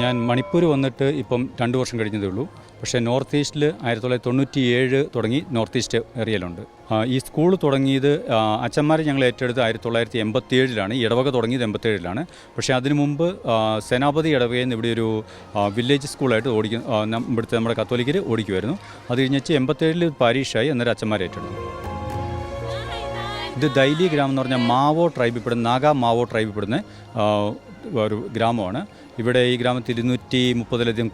ഞാൻ മണിപ്പൂർ വന്നിട്ട് ഇപ്പം 2 വർഷം കഴിഞ്ഞതേ ഉള്ളൂ. പക്ഷേ നോർത്ത് ഈസ്റ്റിൽ 1997 തുടങ്ങി നോർത്ത് ഈസ്റ്റ് ഏരിയയിലുണ്ട്. ഈ സ്കൂൾ തുടങ്ങിയത് അച്ഛന്മാർ ഞങ്ങൾ ഏറ്റെടുത്ത് 1987 ഇടവക തുടങ്ങിയത് 87. പക്ഷേ അതിനു മുമ്പ് സേനാപതി ഇടവകയിൽ നിന്ന് ഇവിടെ ഒരു വില്ലേജ് സ്കൂളായിട്ട് ഇവിടുത്തെ നമ്മുടെ കത്തോലിക്കർ ഓടിക്കുമായിരുന്നു. അത് കഴിഞ്ഞ് 87 പാരീഷായി, അന്നേരം അച്ഛന്മാർ ഏറ്റെടുത്തു. ഇത് ദൈലി ഗ്രാമം എന്ന് പറഞ്ഞാൽ നാഗ മാവോ ട്രൈബിൽപ്പെടുന്ന ഒരു ഗ്രാമമാണ്. ഇവിടെ ഈ ഗ്രാമത്തിൽ 230-ലധികം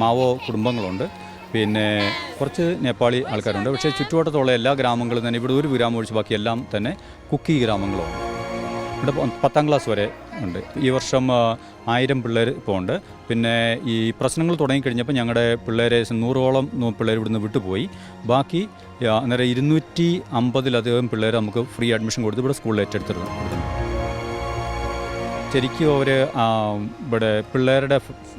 മാവോ കുടുംബങ്ങളുണ്ട്. പിന്നെ കുറച്ച് നേപ്പാളി ആൾക്കാരുണ്ട്. പക്ഷേ ചുറ്റുവട്ടത്തുള്ള എല്ലാ ഗ്രാമങ്ങളും തന്നെ, ഇവിടെ ഒരു ഗ്രാമം ഒഴിച്ച് ബാക്കി എല്ലാം തന്നെ കുക്കി ഗ്രാമങ്ങളുമാണ്. ഇവിടെ 10ാം ക്ലാസ് വരെ ഉണ്ട്. ഈ വർഷം 1000 പിള്ളേർ ഇപ്പോൾ ഉണ്ട്. പിന്നെ ഈ പ്രശ്നങ്ങൾ തുടങ്ങിക്കഴിഞ്ഞപ്പോൾ ഞങ്ങളുടെ പിള്ളേരെ 100ഓളം പിള്ളേർ ഇവിടുന്ന് വിട്ടുപോയി. ബാക്കി അന്നേരം 250-ലധികം പിള്ളേർ നമുക്ക് ഫ്രീ അഡ്മിഷൻ കൊടുത്ത് ഇവിടെ സ്കൂളിൽ ഏറ്റെടുത്തിരുന്നു. ശരിക്കും അവർ ഇവിടെ പിള്ളേരുടെ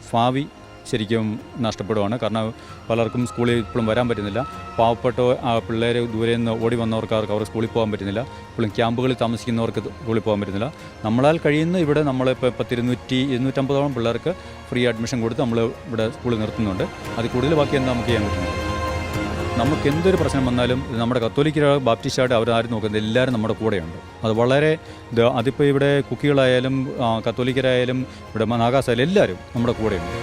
ഭാവി ശരിക്കും നഷ്ടപ്പെടുവാണ്. കാരണം പലർക്കും സ്കൂളിൽ ഇപ്പോഴും വരാൻ പറ്റുന്നില്ല. പാവപ്പെട്ട പിള്ളേർ ദൂരെ നിന്ന് ഓടി വന്നവർക്ക് അവർ സ്കൂളിൽ പോകാൻ പറ്റുന്നില്ല. ഇപ്പോഴും ക്യാമ്പുകളിൽ താമസിക്കുന്നവർക്ക് സ്കൂളിൽ പോകാൻ പറ്റുന്നില്ല. നമ്മളാൽ കഴിയുന്ന ഇവിടെ നമ്മളിപ്പോൾ 250-250ഓളം പിള്ളേർക്ക് ഫ്രീ അഡ്മിഷൻ കൊടുത്ത് നമ്മൾ ഇവിടെ സ്കൂളിൽ നിർത്തുന്നുണ്ട്. അതിൽ കൂടുതൽ ബാക്കി എന്താ നമുക്ക് ചെയ്യാൻ പറ്റുന്നത്? നമുക്ക് എന്തൊരു പ്രശ്നം വന്നാലും നമ്മുടെ കത്തോലിക്ക ബാപ്റ്റിസ്റ്റായിട്ട് അവരാരും നോക്കുന്നത്, എല്ലാവരും നമ്മുടെ കൂടെയുണ്ട്. അത് വളരെ അതിപ്പോൾ ഇവിടെ കുക്കികളായാലും കത്തോലിക്കരായാലും ഇവിടെ നാഗാസായാലും എല്ലാവരും നമ്മുടെ കൂടെയുണ്ട്.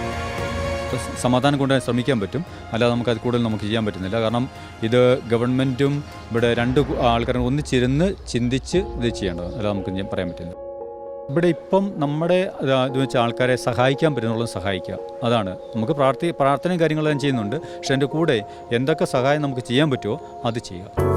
സമാധാനം കൊണ്ടുവരാൻ ശ്രമിക്കാൻ പറ്റും, അല്ലാതെ നമുക്ക് അത് കൂടുതൽ നമുക്ക് ചെയ്യാൻ പറ്റുന്നില്ല. കാരണം ഇത് ഗവൺമെൻറ്റും ഇവിടെ 2 ആൾക്കാരും ഒന്നിച്ചിരുന്ന് ചിന്തിച്ച് ഇത് ചെയ്യേണ്ടത്, അല്ലാതെ നമുക്ക് പറയാൻ പറ്റില്ല. ഇവിടെ ഇപ്പം നമ്മുടെ ഇത് വെച്ച് ആൾക്കാരെ സഹായിക്കാൻ പറ്റുന്നുള്ളത് സഹായിക്കുക, അതാണ്. നമുക്ക് പ്രാർത്ഥനയും കാര്യങ്ങളെല്ലാം ചെയ്യുന്നുണ്ട്. പക്ഷേ എൻ്റെ കൂടെ എന്തൊക്കെ സഹായം നമുക്ക് ചെയ്യാൻ പറ്റുമോ അത് ചെയ്യുക.